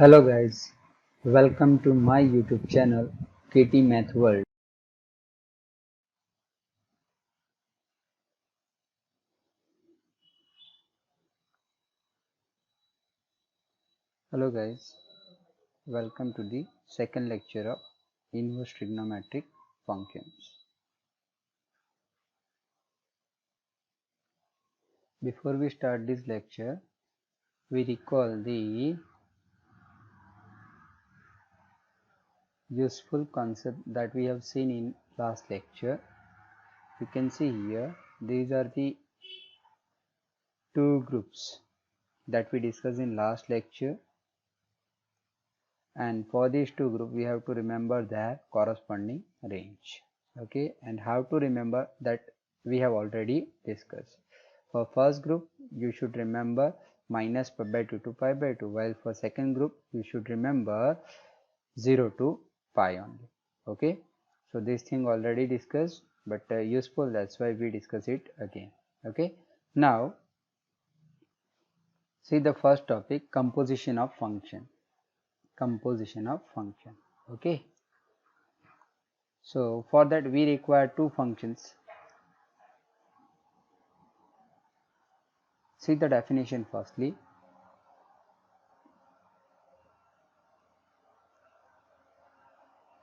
Hello guys, welcome to my YouTube channel KT Math World. Hello guys, welcome to the second lecture of inverse trigonometric functions. Before we start this lecture, we recall the useful concept that we have seen in last lecture. You can see here, these are the two groups that we discussed in last lecture, and for these two groups we have to remember their corresponding range. Okay, and how to remember that we have already discussed. For first group you should remember minus pi by 2 to pi by 2, while for second group you should remember 0 to pi only. Okay, so this thing already discussed, but useful, that's why we discuss it again. Okay, now see the first topic, composition of function. Okay, so for that we require two functions. See the definition firstly.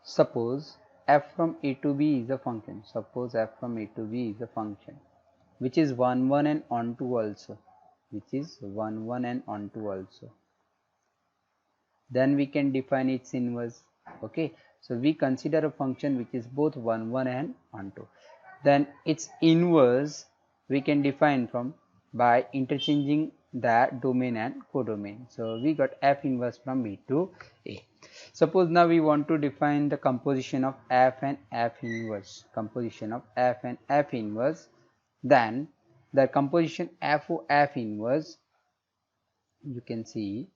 Suppose f from a to b is a function. Suppose f from a to b is a function which is 1 1 and onto also. Then we can define its inverse. Okay, so we consider a function which is both 1 1 and onto. Then its inverse we can define from by interchanging the domain and codomain. So we got f inverse from b to a. Suppose now we want to define the composition of f and f inverse. Then the composition f of f inverse, you can see.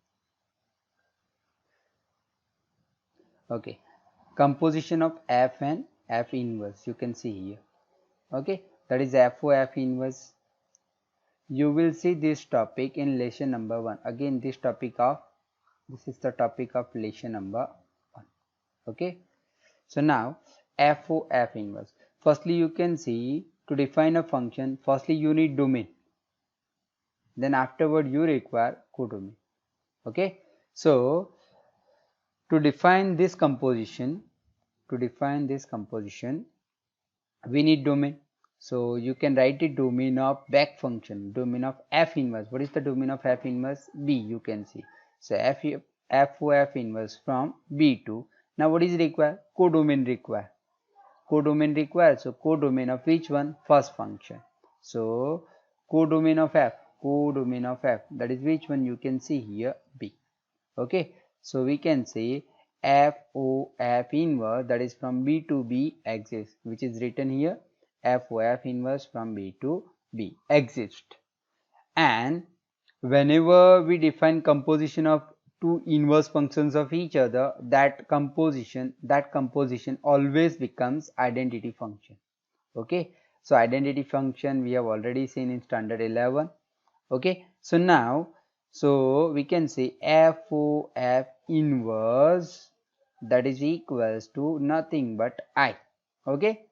Okay, composition of f and f inverse, you can see here. Okay, that is f of f inverse. You will see this topic in lesson number 1. Again, this is the topic of lesson number 1. Okay, so now f of f inverse. Firstly, you can see, to define a function, firstly you need domain, then afterward you require codomain. Okay, so to define this composition, we need domain. So you can write the domain of back function, domain of f inverse. What is the domain of f inverse? B, you can see. So f of f inverse from b to, now what is required? Codomain required. So codomain of which one? First function. So codomain of f, that is which one? You can see here, b. Okay, so we can say f of f inverse, that is from b to b, exists, which is written here, f of f inverse from b to b exists. And whenever we define composition of two inverse functions of each other, that composition always becomes identity function. Okay, so identity function we have already seen in standard 11. Okay, so now, so we can say f of f inverse, that is equals to nothing but I. Okay,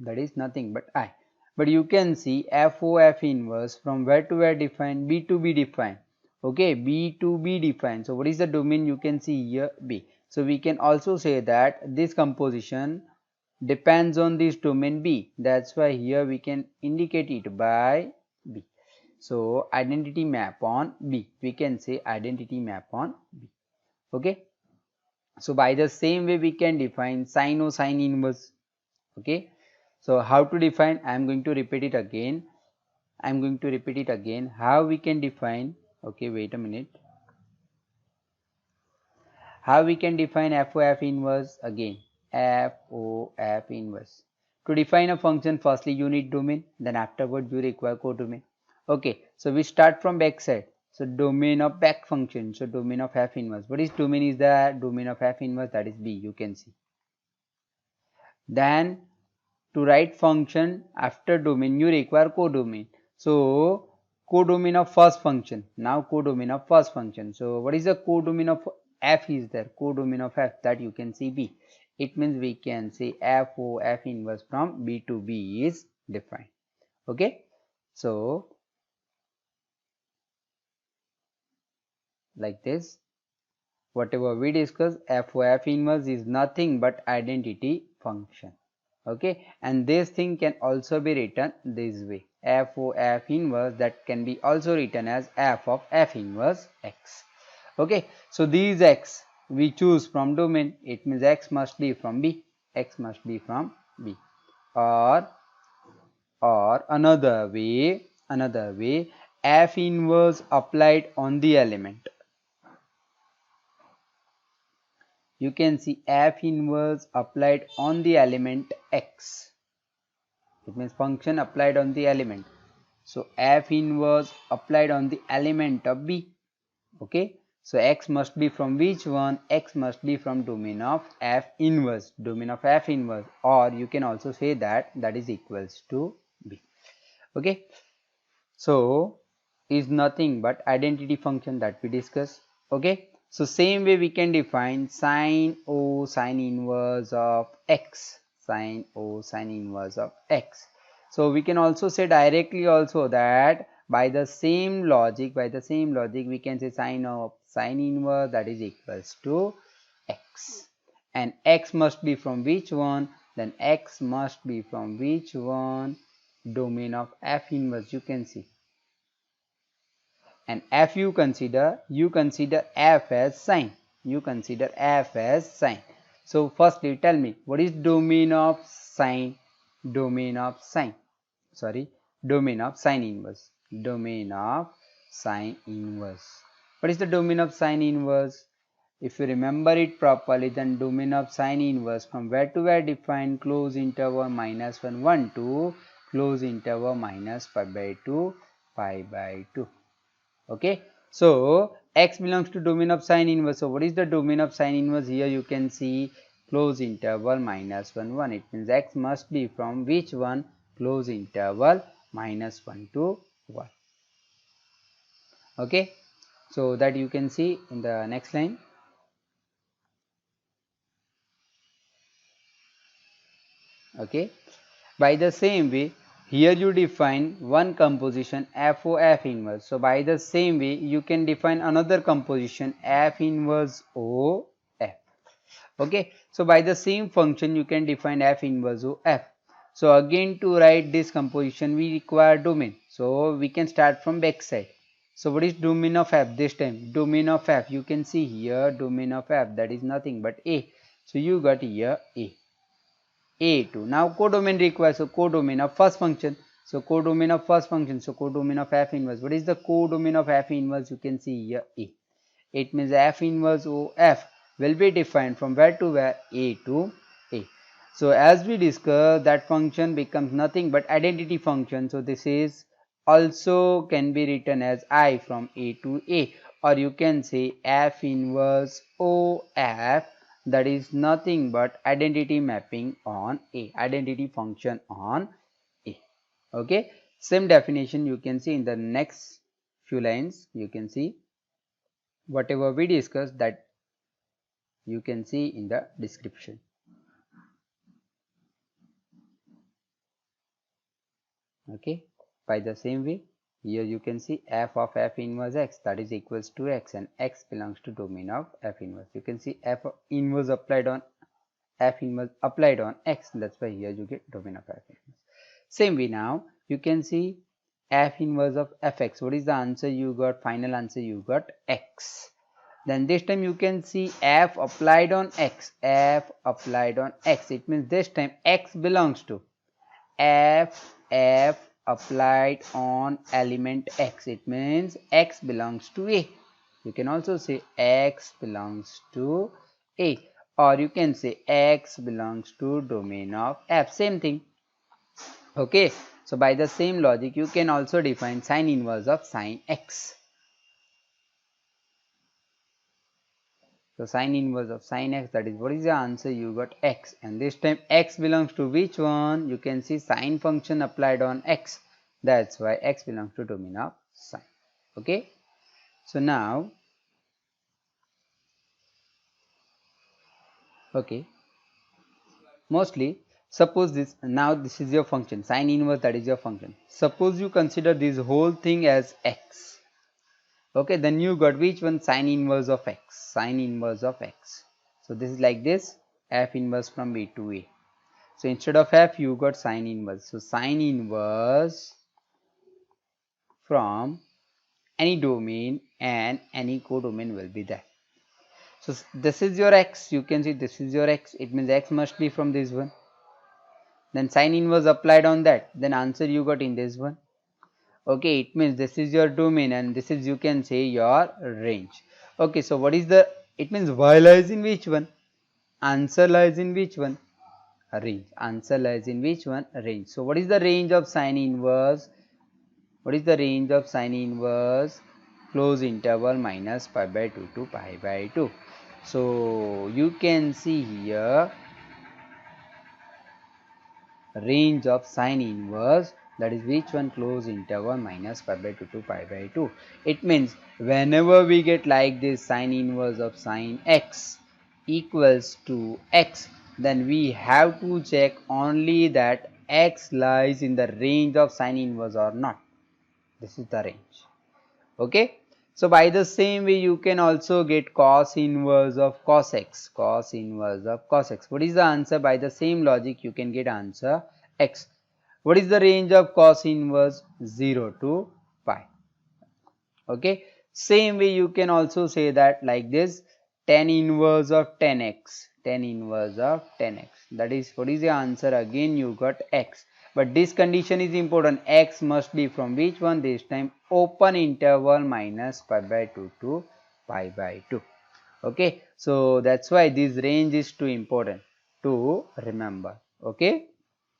that is nothing but I. But you can see f of f inverse from where to where defined? B to B defined. Okay, B to B defined. So what is the domain? You can see here, B. So we can also say that this composition depends on this domain B. That's why here we can indicate it by B. So identity map on B, we can say identity map on B. Okay, so by the same way we can define sine or sine inverse. Okay, so how to define? I am going to repeat it again. How we can define? Okay, wait a minute. How we can define f of f inverse? Again, f of f inverse. To define a function, firstly you need domain, then afterward you require codomain. Okay, so we start from back side. So domain of back function, so domain of f inverse. What is domain? Is the domain of f inverse, that is b, you can see. Then to write function after domain you require codomain. So codomain of first function. Now codomain of first function. So what is the codomain of f is there? Codomain of f, that you can see B. It means we can say FO F inverse from B to B is defined. Okay. So like this, whatever we discuss, FO F inverse is nothing but identity function. Okay, and this thing can also be written this way, FO F inverse, that can be also written as f of F inverse x. Okay, so these x we choose from domain, it means x must be from B, x must be from B. Or another way, F inverse applied on the element. You can see F inverse applied on the element x. It means function applied on the element. So F inverse applied on the element of B. Okay. So x must be from which one? X must be from domain of F inverse. Domain of F inverse, or you can also say that is equals to B. Okay. So is nothing but identity function that we discussed. Okay. So same way we can define sine O sine inverse of x. Sine O sine inverse of x. So we can also say directly also that by the same logic we can say sine of sine inverse, that is equals to x. And x must be from which one? Then x must be from which one? Domain of F inverse, you can see. And f you consider f as sine. So firstly tell me, what is domain of sine? Domain of sine inverse. Domain of sine inverse. What is the domain of sine inverse? If you remember it properly, then domain of sine inverse from where to where defined? Close interval -1 1 to close interval -π/2 π/2. Okay, so x belongs to domain of sine inverse. So what is the domain of sine inverse? Here you can see close interval -1 1. It means x must be from which one? Close interval -1 to 1. Okay, so that you can see in the next line. Okay, by the same way, here you define one composition FO F inverse. So by the same way you can define another composition F inverse O F. Okay, so by the same function you can define F inverse O F. So again, to write this composition we require domain. So we can start from back side. So what is domain of F this time? Domain of F, you can see here domain of F, that is nothing but A. So you got here A2. Now codomain requires, so codomain of first function. So codomain of F inverse. What is the codomain of F inverse? You can see here A. It means F inverse OF will be defined from where to where? A to A. So as we discussed, that function becomes nothing but identity function. So this is also can be written as I from A to A, or you can say F inverse OF, that is nothing but identity mapping on A, identity function on A. Okay, same definition you can see in the next few lines. You can see whatever we discussed, that you can see in the description. Okay, by the same way, here you can see f of F inverse x, that is equals to x, and x belongs to domain of F inverse. You can see F inverse applied on F inverse applied on x, that's why here you get domain of F inverse. Same way, now you can see F inverse of fx. What is the answer you got? Final answer you got x. Then this time you can see F applied on x. F applied on x. It means this time x belongs to F applied on element x. It means x belongs to A. You can also say x belongs to A, or you can say x belongs to domain of F. Same thing. Okay, so by the same logic you can also define sine inverse of sine x. So sine inverse of sine x, that is, what is the answer? You got x, and this time x belongs to which one? You can see sine function applied on x, that's why x belongs to domain of sine. Okay, so now okay, mostly suppose this, now this is your function sine inverse, that is your function. Suppose you consider this whole thing as x. Okay, then you got which one? Sine inverse of x, sine inverse of x. So this is like this, f inverse from b to a. So instead of f you got sine inverse. So sine inverse from any domain and any codomain will be there. So this is your x, you can see this is your x, it means x must be from this one. Then sine inverse applied on that, then answer you got in this one. Okay, it means this is your domain and this is, you can say, your range. Okay, so what is the, it means y lies in which one? Answer lies in which one? Range. Answer lies in which one? Range. So what is the range of sine inverse? What is the range of sine inverse? Close interval minus pi by 2 to pi by 2. So you can see here range of sine inverse, that is which one? Close interval minus pi by 2 to pi by 2. It means whenever we get like this sine inverse of sine x equals to x, then we have to check only that x lies in the range of sine inverse or not. This is the range. Okay, so by the same way you can also get cos inverse of cos x, cos inverse of cos x. What is the answer? By the same logic you can get answer x. What is the range of cos inverse? 0 to pi. Okay, same way you can also say that like this, tan inverse of 10x, tan inverse of 10x, that is, what is the answer? Again you got x, but this condition is important, x must be from which one? This time open interval minus pi by 2 to pi by 2. Okay, so that's why this range is too important to remember. Okay,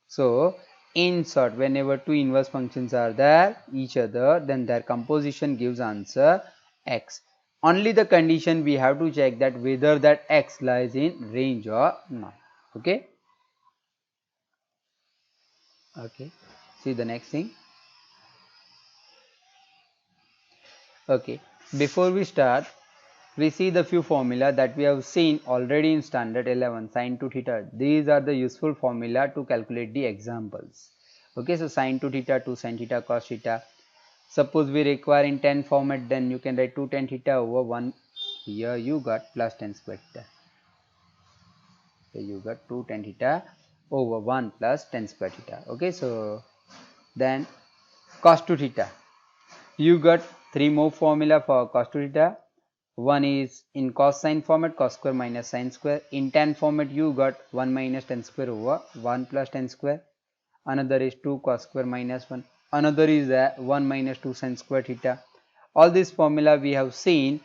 so in short, whenever two inverse functions are there each other, then their composition gives answer x. Only the condition we have to check that whether that x lies in range or not. Okay, okay, see the next thing. Okay, before we start, we see the few formula that we have seen already in standard 11, sine to theta. These are the useful formula to calculate the examples. Okay, so sine to theta, 2 sin theta cos theta. Suppose we require in tan format, then you can write 2 tan theta over 1. Here you got plus tan square theta. Here you got 2 tan theta over 1 plus tan square theta. Okay, so then cos 2 theta. You got three more formula for cos 2 theta. One is in cosine format, cos square minus sine square. In tan format you got 1 minus tan square over 1 plus tan square. Another is 2 cos square minus 1. Another is 1 minus 2 sin square theta. All this formula we have seen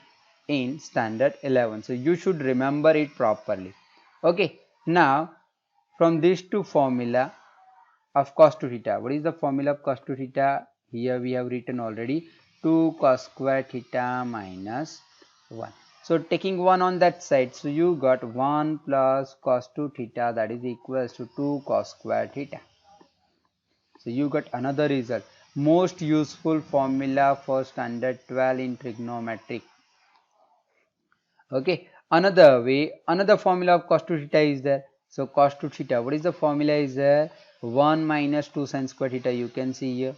in standard 11. So you should remember it properly. Okay, now from these two formula of cos 2 theta, what is the formula of cos 2 theta? Here we have written already 2 cos square theta minus 1. So taking 1 on that side, so you got 1 plus cos 2 theta, that is equals to 2 cos square theta. So you got another result, most useful formula for standard 12 in trigonometric. Okay, another way, another formula of cos 2 theta is there. So cos 2 theta, what is the formula is there? 1 minus 2 sin square theta, you can see here.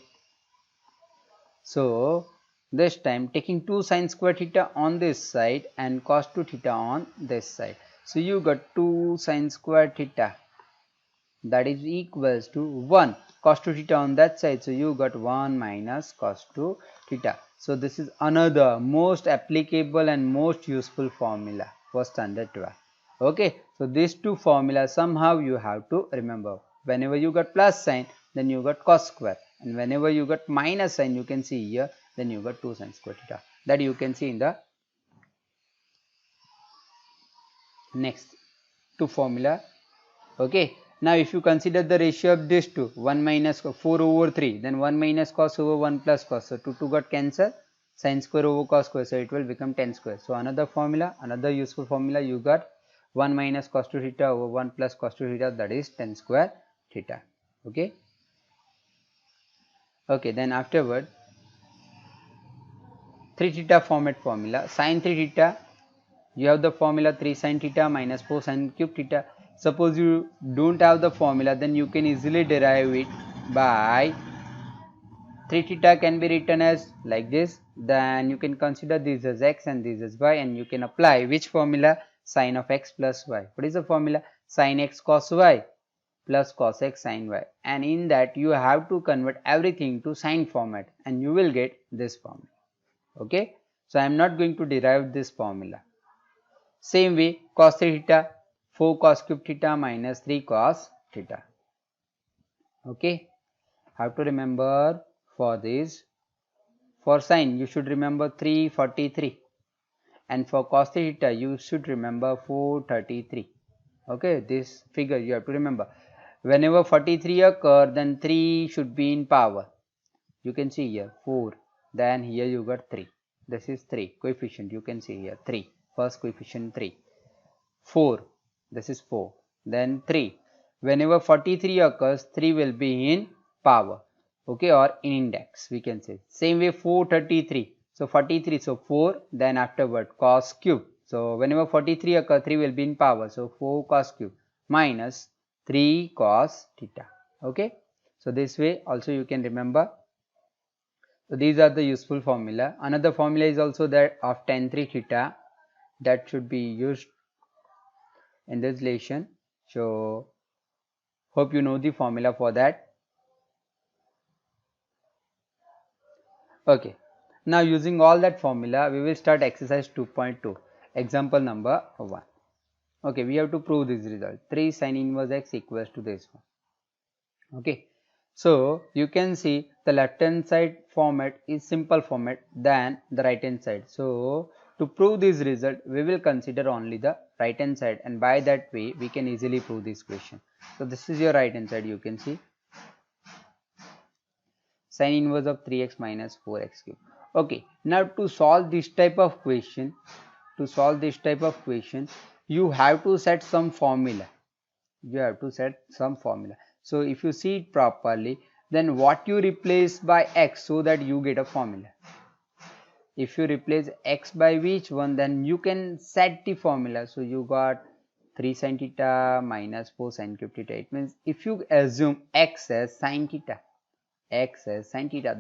So this time taking 2 sin square theta on this side and cos 2 theta on this side. So you got 2 sin square theta, that is equals to 1 cos 2 theta on that side. So you got 1 minus cos 2 theta. So this is another most applicable and most useful formula for standard 12. Okay, so these two formulas somehow you have to remember. Whenever you got plus sign, then you got cos square, and whenever you got minus sign, you can see here, then you got 2 sin square theta. That you can see in the next two formula. Okay, now if you consider the ratio of these two, 1 minus 4 over 3, then 1 minus cos over 1 plus cos, so 2 got cancelled, sin square over cos square, so it will become tan square. So another formula, another useful formula, you got 1 minus cos 2 theta over 1 plus cos 2 theta, that is tan square theta. Okay, okay, then afterward 3 theta format formula. Sin 3 theta, you have the formula 3 sin theta minus 4 sin cube theta. Suppose you don't have the formula, then you can easily derive it by 3 theta can be written as like this. Then you can consider this as x and this as y, and you can apply which formula? Sin of x plus y. What is the formula? Sin x cos y plus cos x sin y, and in that you have to convert everything to sine format and you will get this formula. Okay, so I am not going to derive this formula. Same way, cos 3 theta, 4 cos cube theta minus 3 cos theta. Okay, have to remember for this. For sine you should remember 343, and for cos theta you should remember 433. Okay, this figure you have to remember. Whenever 43 occur, then 3 should be in power. You can see here 4, then here you got 3. This is 3 coefficient, you can see here 3, first coefficient 3. 4, this is 4, then 3. Whenever 43 occurs, 3 will be in power, okay, or in index we can say. Same way 433, so 43, so 4, then afterward cos cube. So whenever 43 occurs, 3 will be in power, so 4 cos cube minus 3 cos theta. Okay, so this way also you can remember. So these are the useful formula. Another formula is also that of tan 3 theta, that should be used in this relation. So hope you know the formula for that. Okay, now using all that formula we will start exercise 2.2, example number 1. Okay, we have to prove this result. 3 sin inverse x equals to this one. Okay, so you can see the left hand side format is simple format than the right hand side. So to prove this result we will consider only the right hand side, and by that way we can easily prove this question. So this is your right hand side, you can see sin inverse of 3x minus 4x cube. Okay, now to solve this type of question, you have to set some formula. So if you see it properly, then what you replace by x so that you get a formula. If you replace x by which one, then you can set the formula. So you got 3 sin theta minus 4 sin cube theta. It means if you assume x as sin theta,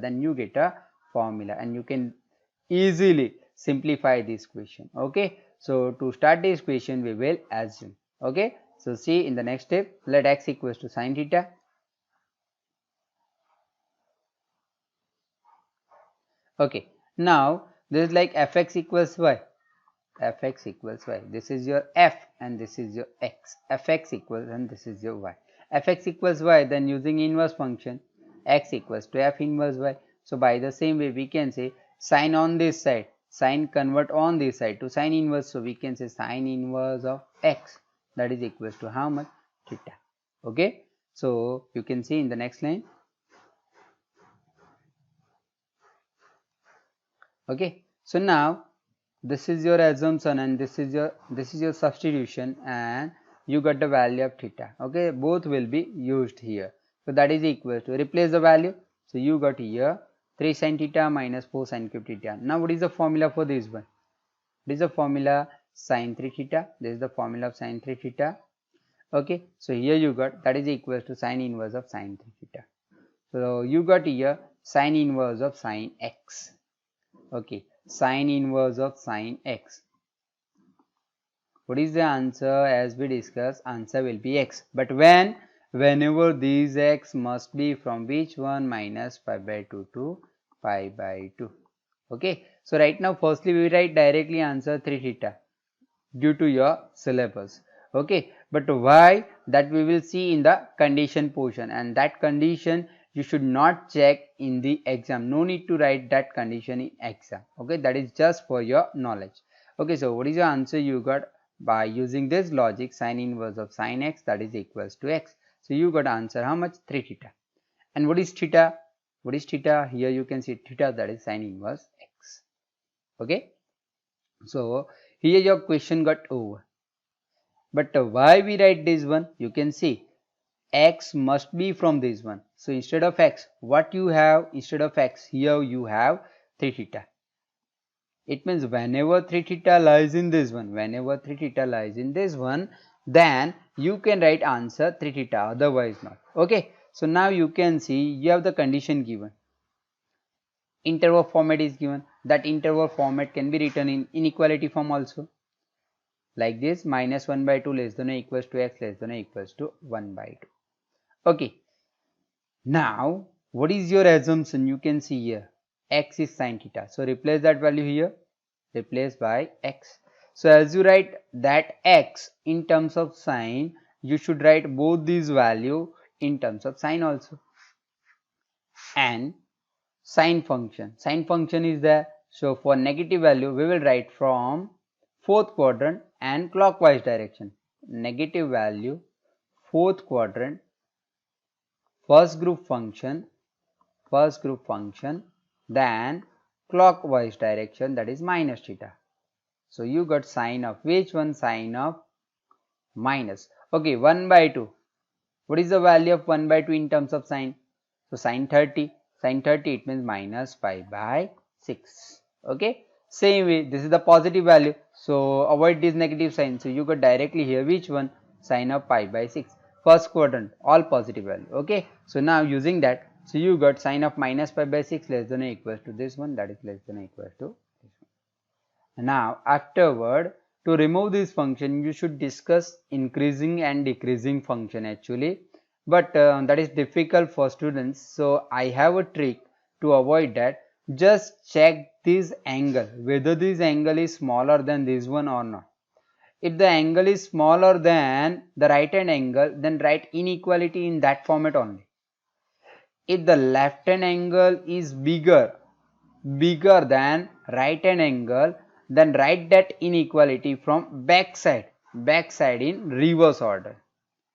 then you get a formula and you can easily simplify this question. Okay, so to start this question we will assume. Okay, so see in the next step, let x equals to sin theta. Okay, now this is like fx equals y, this is your f and this is your x, fx equals, and this is your y, fx equals y, then using inverse function x equals to f inverse y. So by the same way we can say sine on this side, sine convert on this side to sine inverse, so we can say sine inverse of x, that is equals to how much? Theta. Okay, so you can see in the next line. Okay, so now this is your assumption and this is your substitution, and you got the value of theta. Okay, both will be used here. So that is equal to, replace the value, so you got here 3 sin theta minus 4 sin cube theta. Now what is the formula for this one? This is the formula sin 3 theta. This is the formula of sin 3 theta. Okay, so here you got, that is equal to sin inverse of sin 3 theta. So you got here sin inverse of sin x. Okay, sin inverse of sin x. What is the answer? As we discussed, answer will be x. But whenever these x must be from which one? Minus pi by 2 to pi by 2. Okay, so right now firstly we write directly answer 3 theta due to your syllabus. Okay, but why? That we will see in the condition portion, and that condition you should not check in the exam. No need to write that condition in exam. Okay, that is just for your knowledge. Okay, so what is your answer you got? By using this logic, sin inverse of sin x, that is equals to x. So you got answer how much? 3 theta. And what is theta? What is theta? Here you can see theta, that is sin inverse x. Okay, so here your question got over. But why we write this one? You can see x must be from this one. So instead of x, what you have? Instead of x, here you have 3 theta. It means whenever 3 theta lies in this one, then you can write answer 3 theta, otherwise not. Okay, so now you can see you have the condition given. Interval format is given. That interval format can be written in inequality form also, like this: minus 1 by 2 less than or equals to x less than or equals to 1 by 2. Okay, now what is your assumption? You can see here x is sin theta, so replace that value here, replace by x. So as you write that x in terms of sine, you should write both these value in terms of sine also. And sine function is there, so for negative value we will write from fourth quadrant and clockwise direction. Negative value, fourth quadrant, first group function, then clockwise direction, that is minus theta. So you got sine of which one? Sine of minus. Okay, 1 by 2. What is the value of 1 by 2 in terms of sine? So sine 30. Sine 30, it means minus pi by 6. Okay, same way this is the positive value, so avoid this negative sign. So you got directly here which one? Sine of pi by 6. First quadrant, all positive value. Okay, so now using that, so you got sine of minus pi by 6 less than or equals to this one, that is less than or equals to this one. Now afterward, to remove this function you should discuss increasing and decreasing function actually, but that is difficult for students. So I have a trick to avoid that. Just check this angle, whether this angle is smaller than this one or not. If the angle is smaller than the right hand angle, then write inequality in that format only. If the left hand angle is bigger than right hand angle, then write that inequality from back side in reverse order.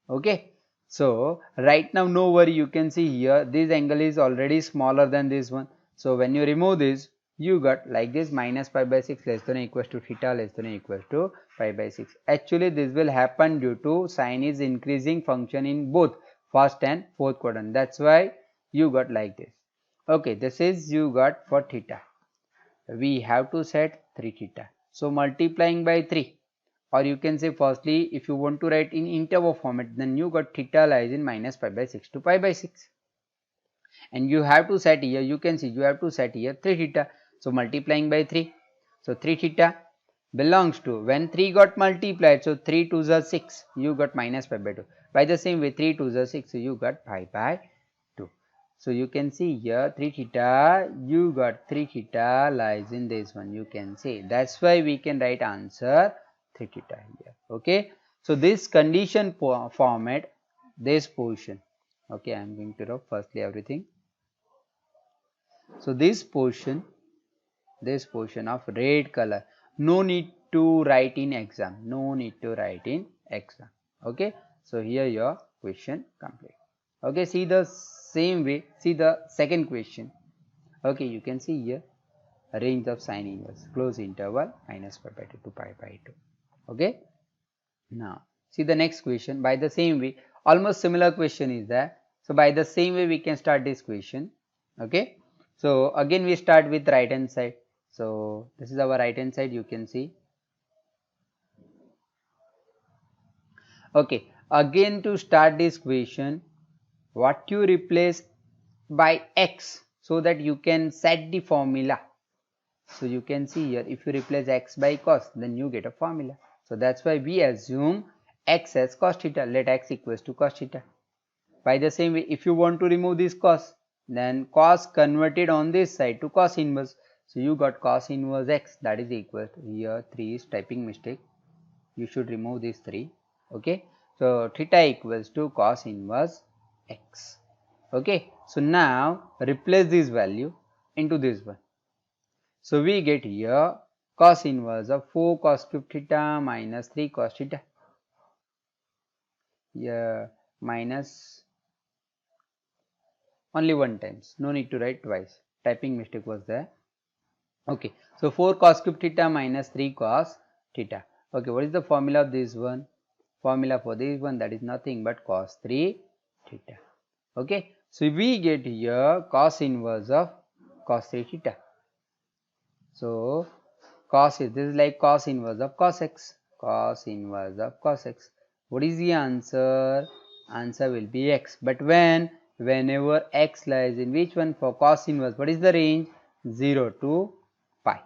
Okay, so right now no worry, you can see here this angle is already smaller than this one. So when you remove this, you got like this: minus pi by 6 less than or equals to theta less than or equals to pi by 6. Actually this will happen due to sine is increasing function in both first and fourth quadrant, that's why you got like this. Okay, this is you got for theta. We have to set 3 theta, so multiplying by 3, or you can say firstly if you want to write in interval format, then you got theta lies in minus pi by 6 to pi by 6, and you have to set here, you can see you have to set here 3 theta. So multiplying by 3, so 3 theta belongs to, when 3 got multiplied, so 3 2s are 6, you got minus pi by 2. By the same way 3 2s are 6, so you got pi by 2. So you can see here 3 theta, you got 3 theta lies in this one, you can see. That's why we can write answer 3 theta here. Okay, so this condition format, this portion. Okay, I am going to write firstly everything. So this portion of red color, no need to write in exam, Okay, so here your question complete. Okay, see the same way, see the second question. Okay, you can see here range of sine inverse, close interval minus pi by 2 to pi by 2. Okay, now see the next question. By the same way, almost similar question is there, so by the same way we can start this question. Okay, so again we start with right hand side. So this is our right hand side, you can see. Okay, again to start this question, what you replace by x, so that you can set the formula. So you can see here, if you replace x by cos, then you get a formula. So that's why we assume x as cos theta, let x equals to cos theta. By the same way, if you want to remove this cos, then cos converted on this side to cos inverse. So you got cos inverse x, that is equal to, here 3 is typing mistake, you should remove this 3. Okay, so theta equals to cos inverse x. Okay, so now replace this value into this one. So we get here cos inverse of 4 cos cube theta minus 3 cos theta. Here minus only one times, no need to write twice, typing mistake was there. Okay, so 4 cos cube theta minus 3 cos theta. Okay, what is the formula of this one? Formula for this one, that is nothing but cos 3 theta. Okay, so we get here cos inverse of cos 3 theta. So Cos is, this is like cos inverse of cos x. Cos inverse of cos x. What is the answer? Answer will be x. But whenever x lies in which one? For cos inverse, what is the range? 0 to pi.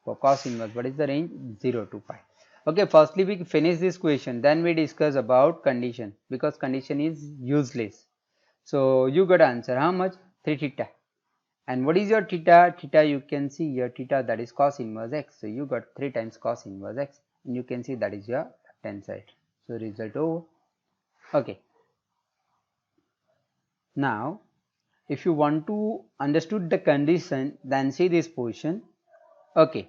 For cos inverse, what is the range? 0 to pi. Okay, firstly we finish this question, then we discuss about condition, because condition is useless. So you got answer how much? 3 theta. And what is your theta? Theta, you can see your theta, that is cos inverse x. So you got 3 times cos inverse x, and you can see that is your left hand side. So result over. Okay. Now, if you want to understood the condition, then see this position. Okay.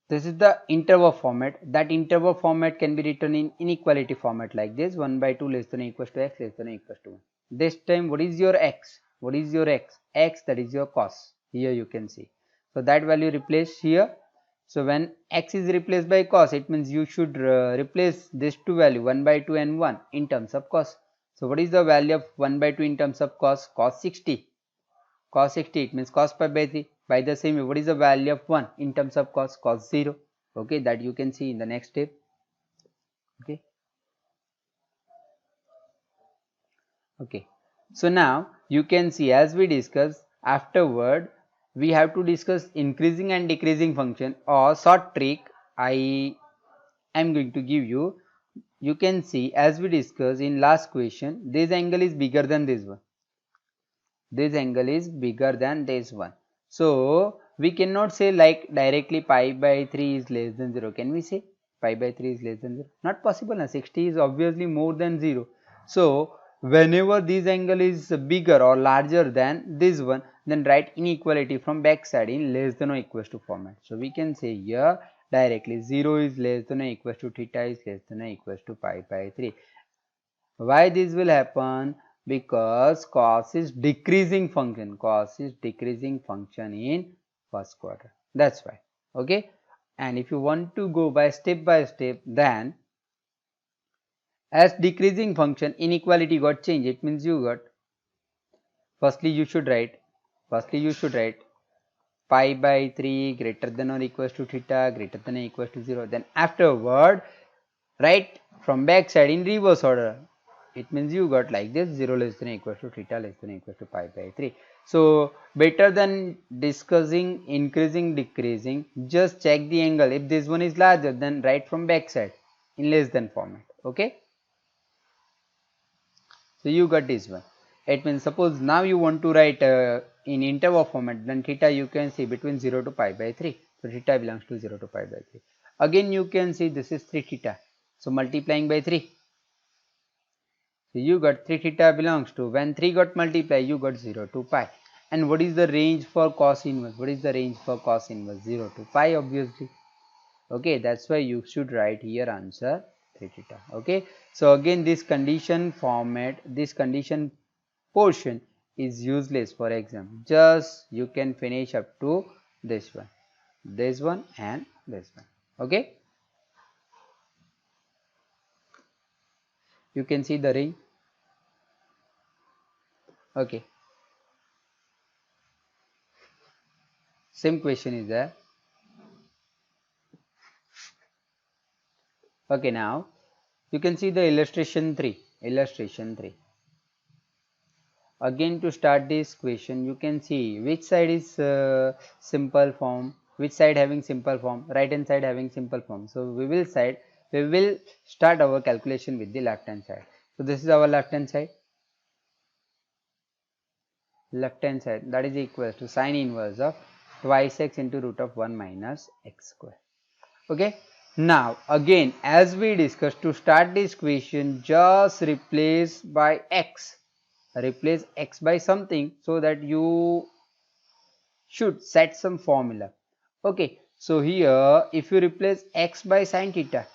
This is the interval format. That interval format can be written in inequality format like this: 1 by 2 less than or equals to x less than or equals to 1. This time, what is your x? What is your x? X, that is your cos. Here you can see. So that value replaced here. So when x is replaced by cos, it means you should replace this two value 1 by 2 and 1 in terms of cos. So what is the value of 1 by 2 in terms of cos? Cos 60. Cos 60, it means cos pi by 3. By the same way, what is the value of 1 in terms of cos? Cos 0. Okay, that you can see in the next step. Okay. Okay. So now you can see, as we discussed, afterward we have to discuss increasing and decreasing function, or short trick I am going to give you. You can see, as we discussed in last question, this angle is bigger than this one. This angle is bigger than this one. So we cannot say like directly pi by 3 is less than 0. Can we say pi by 3 is less than 0? Not possible. Now 60 is obviously more than 0. So whenever this angle is bigger or larger than this one, then write inequality from back side in less than or equals to format. So we can say here directly 0 is less than or equals to theta is less than or equals to pi by 3. Why this will happen? Because cos is decreasing function. Cos is decreasing function in first quarter. That's why. Okay. And if you want to go by step, then as decreasing function inequality got changed, it means you got, firstly you should write pi by 3 greater than or equals to theta greater than or equals to 0. Then afterward write from back side in reverse order. It means you got like this: 0 less than or equals to theta less than or equals to pi by 3. So better than discussing increasing decreasing, just check the angle. If this one is larger, then write from back side in less than format. Okay. So you got this one. It means suppose now you want to write in interval format, then theta you can see between 0 to pi by 3. So theta belongs to 0 to pi by 3. Again you can see this is 3 theta. So multiplying by 3. So you got 3 theta belongs to, when 3 got multiplied, you got 0 to pi. And what is the range for cos inverse? What is the range for cos inverse? 0 to pi obviously. Okay, that's why you should write here answer 3 theta. Okay, so again this condition format, this condition portion is useless for exam. Just you can finish up to this one and this one. Okay, you can see the range. Okay, same question is there. Okay, now you can see the illustration 3. Again, to start this question, you can see which side is simple form, which side having simple form, right hand side having simple form. So we will start our calculation with the left hand side. So this is our left hand side. That is equal to sine inverse of twice x into root of 1 minus x square. Okay. Now again, as we discussed, to start this question, just replace x by something, so that you should set some formula. Okay, so here if you replace x by sine theta,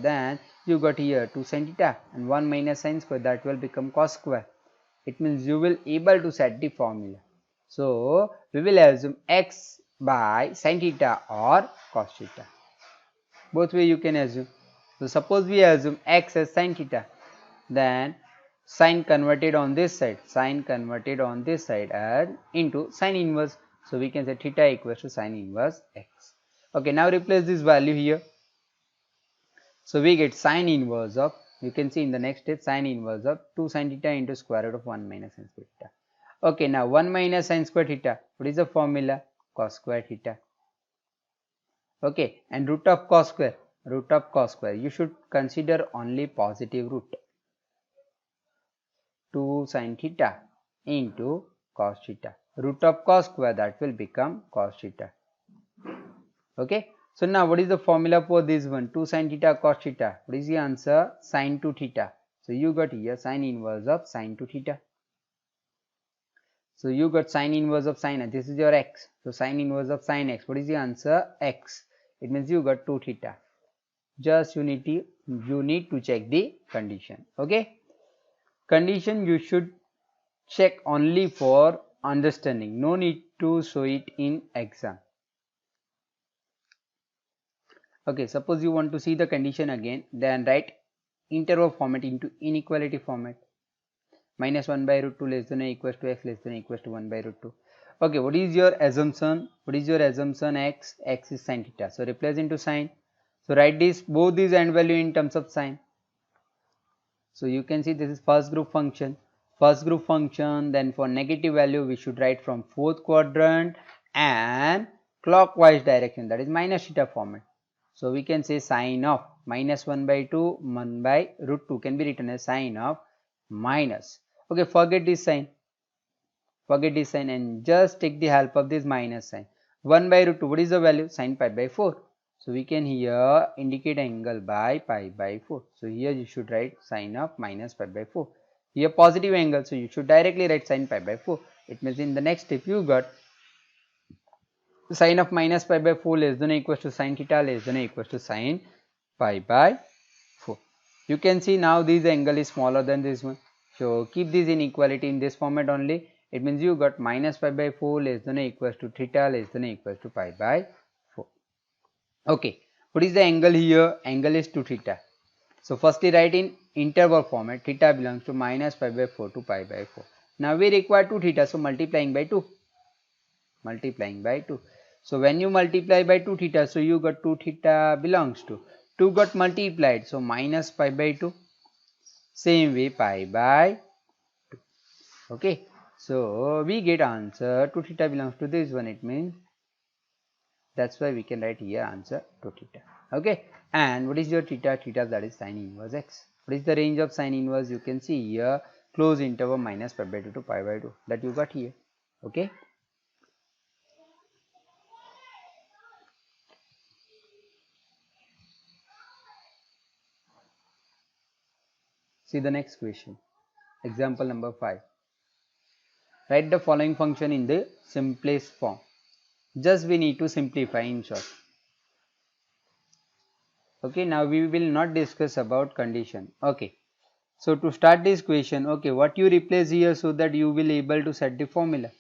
then you got here 2 sine theta and 1 minus sine square, that will become cos square. It means you will able to set the formula. So we will assume x by sine theta or cos theta. Both way you can assume. So suppose we assume x as sine theta, then sine converted on this side and into sine inverse. So we can say theta equals to sine inverse x. Okay, now replace this value here. So we get sine inverse of, you can see in the next step, sine inverse of 2 sin theta into square root of 1 minus sin square theta. Okay, now 1 minus sin square theta, what is the formula? Cos square theta. Okay, and root of cos square, you should consider only positive root. 2 sin theta into cos theta. Root of cos square, that will become cos theta. Okay, so now what is the formula for this one? 2 sin theta cos theta. What is the answer? Sin 2 theta. So you got here sin inverse of sin 2 theta. So you got sin inverse of sin, this is your x. So sin inverse of sin x. What is the answer? X. It means you got 2 theta. Just you need to check the condition. Okay. Condition you should check only for understanding. No need to show it in exam. Okay, suppose you want to see the condition again, then write interval format into inequality format. Minus 1 by root 2 less than or equals to x less than or equals to 1 by root 2. Okay, what is your assumption? X is sin theta. So replace into sin. So write this both these end value in terms of sin. So you can see this is first group function. Then for negative value we should write from fourth quadrant and clockwise direction, that is minus theta format. So we can say sine of minus 1 by 2, 1 by root 2 can be written as sine of minus. Okay, forget this sign and just take the help of this minus sign. 1 by root 2, what is the value? Sine pi by 4. So we can here indicate angle by pi by 4. So here you should write sine of minus pi by 4. Here positive angle, so you should directly write sine pi by 4. It means in the next step you got sine of minus pi by 4 less than or equals to sine theta less than or equals to sine pi by 4. You can see now this angle is smaller than this one. So keep this inequality in this format only. It means you got minus pi by 4 less than or equals to theta less than or equals to pi by 4. Okay, what is the angle here? Angle is 2 theta. So firstly write in interval format, theta belongs to minus pi by 4 to pi by 4. Now we require 2 theta, so multiplying by 2. So when you multiply by 2 theta, so you got 2 theta belongs to 2 got multiplied, so minus pi by 2. Same way pi by 2. Okay, so we get answer 2 theta belongs to this one. It means that's why we can write here answer 2 theta. Okay, and what is your theta? Theta, that is sine inverse x. What is the range of sine inverse? You can see here close interval minus pi by 2 to pi by 2 that you got here. Okay. See the next question. Example number 5. Write the following function in the simplest form. Just we need to simplify in short. Okay, now we will not discuss about condition. Okay, so to start this question, okay, what you replace here so that you will able to set the formula.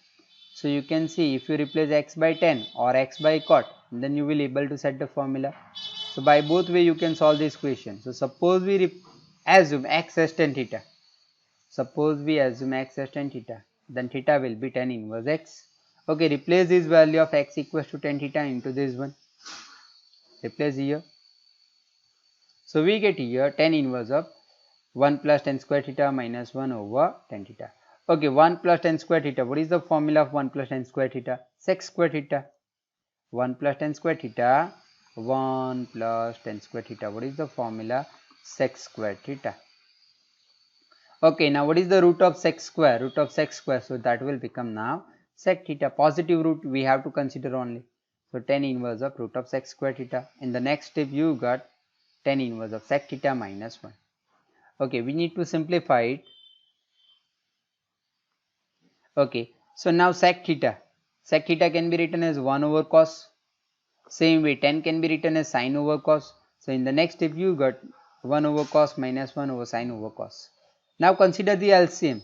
So you can see if you replace x by 10 or x by cot, then you will able to set the formula. So by both way you can solve this question. So suppose we assume x as tan theta. Then theta will be tan inverse x. Okay, replace this value of x equals to tan theta into this one. Replace here. So we get here tan inverse of 1 plus tan square theta minus 1 over tan theta. Okay, 1 plus tan square theta. What is the formula of 1 plus tan square theta? Sec square theta. 1 plus tan square theta. 1 plus tan square theta. What is the formula? Sec square theta. Okay, now what is the root of sec square? So that will become now sec theta. Positive root we have to consider only. So tan inverse of root of sec square theta. In the next step you got tan inverse of sec theta minus 1. Okay, we need to simplify it. Okay, so now sec theta can be written as 1 over cos. Same way tan can be written as sine over cos. So in the next step you got 1 over cos minus 1 over sine over cos. Now consider the LCM.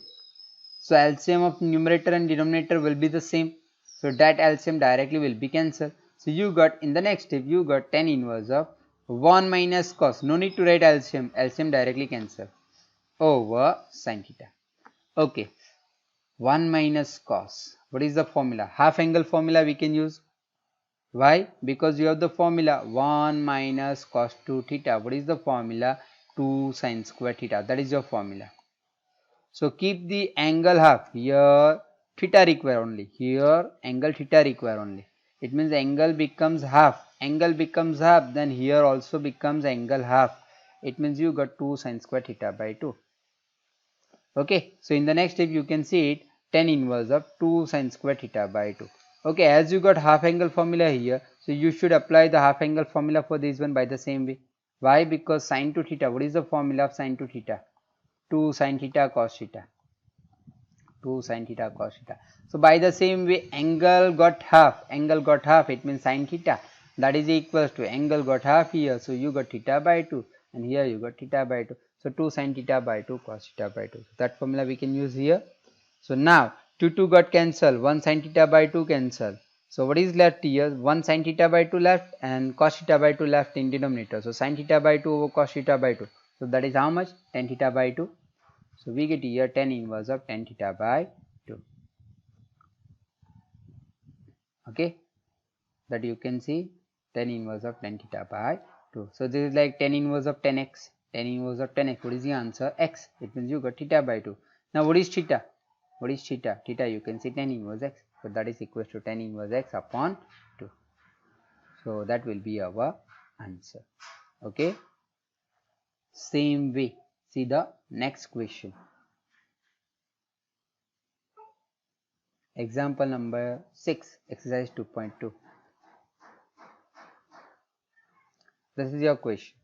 So LCM of numerator and denominator will be the same. So that LCM directly will be cancelled. So you got in the next step you got tan inverse of 1 minus cos. No need to write LCM. LCM directly cancel over sin theta. Okay. 1 minus cos. What is the formula? Half angle formula we can use. Why? Because you have the formula 1 minus cos 2 theta. What is the formula? 2 sin square theta. That is your formula. So keep the angle half. Here theta require only. Here angle theta require only. It means angle becomes half. Angle becomes half. Then here also becomes angle half. It means you got 2 sin square theta by 2. Okay. So in the next step you can see it tan inverse of 2 sin square theta by 2. Okay. As you got half angle formula here. So you should apply the half angle formula for this one by the same way. Why? Because sin 2 theta. What is the formula of sin 2 theta? 2 sin theta cos theta. 2 sin theta cos theta. So by the same way angle got half. Angle got half. It means sin theta. That is equals to angle got half here. So you got theta by 2. And here you got theta by 2. So 2 sin theta by 2 cos theta by 2. So that formula we can use here. So now 2 got cancelled. 1 sin theta by 2 cancel. So what is left here? 1 sin theta by 2 left and cos theta by 2 left in denominator. So sin theta by 2 over cos theta by 2. So that is how much? Tan theta by 2. So we get here tan inverse of tan theta by 2. Okay. That you can see tan inverse of tan theta by 2. So this is like tan inverse of 10x. Tan inverse of 10x. What is the answer? X. It means you got theta by 2. Now what is theta? What is theta? Theta you can see tan inverse x. So that is equal to tan inverse x upon 2. So that will be our answer. Okay. Same way. See the next question. Example number 6, exercise 2.2. This is your question.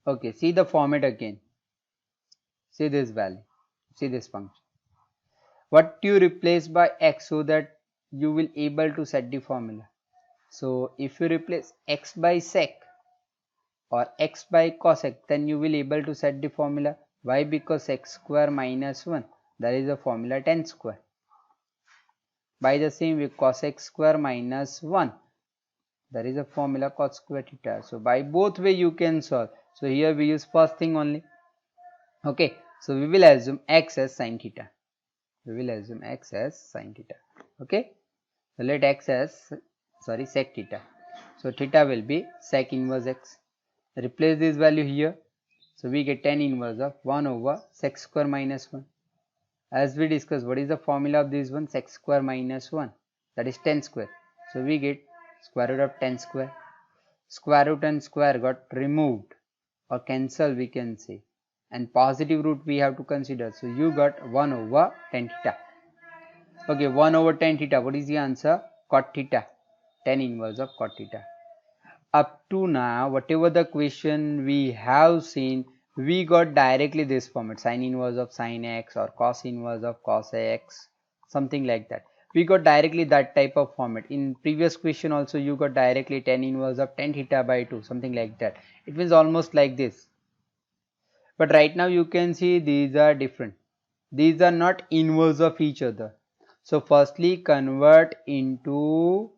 Okay, see the format again. See this value. See this function. What do you replace by x so that you will able to set the formula? So if you replace x by sec or x by cosec, then you will able to set the formula. Why? Because x square minus 1, that is the formula tan square. By the same way, cos x square minus 1, that is a formula cos square theta. So by both way you can solve. So here we use first thing only. Okay. So we will assume x as sin theta. We will assume x as sin theta. Okay. So let x as sec theta. So theta will be sec inverse x. Replace this value here. So we get tan inverse of 1 over sec square minus 1. As we discussed, what is the formula of this one? Sec square minus 1. That is tan square. So we get square root of tan square. Square root and square got removed or cancelled we can say. And positive root we have to consider. So you got 1 over tan theta. Okay, 1 over tan theta. What is the answer? Cot theta. Tan inverse of cot theta. Up to now, whatever the question we have seen, we got directly this format, sin inverse of sin x or cos inverse of cos x, something like that. We got directly that type of format. In previous question also you got directly tan inverse of tan theta by 2, something like that. It means almost like this. But right now you can see these are different. These are not inverse of each other. So firstly convert into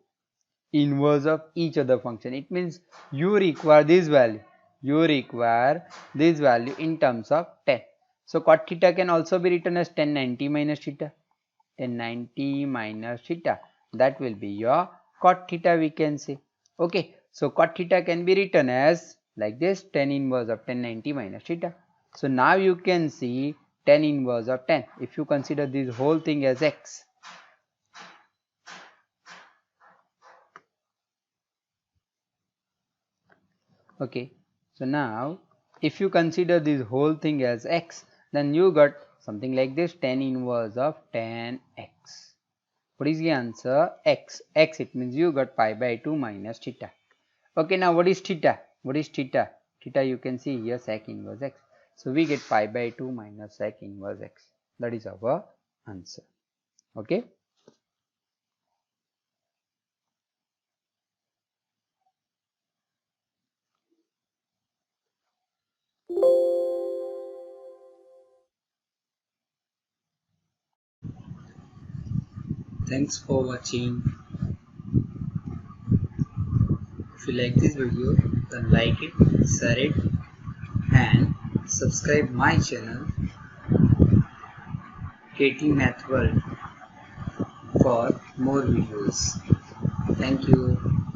inverse of each other function. It means you require this value. You require this value in terms of tan. So cot theta can also be written as tan 90 minus theta. Tan 90 minus theta. That will be your cot theta we can say. Okay. So cot theta can be written as like this, tan inverse of tan 90 minus theta. So now you can see tan inverse of tan. If you consider this whole thing as x. Okay. So now if you consider this whole thing as x, then you got something like this, tan inverse of tan x. What is the answer? X. X, it means you got pi by 2 minus theta. Okay, now what is theta? What is theta? Theta you can see here sec inverse x. So we get pi by 2 minus sec inverse x. That is our answer. Okay. Thanks for watching. If you like this video, then like it, share it and subscribe my channel KT Math World for more videos. Thank you.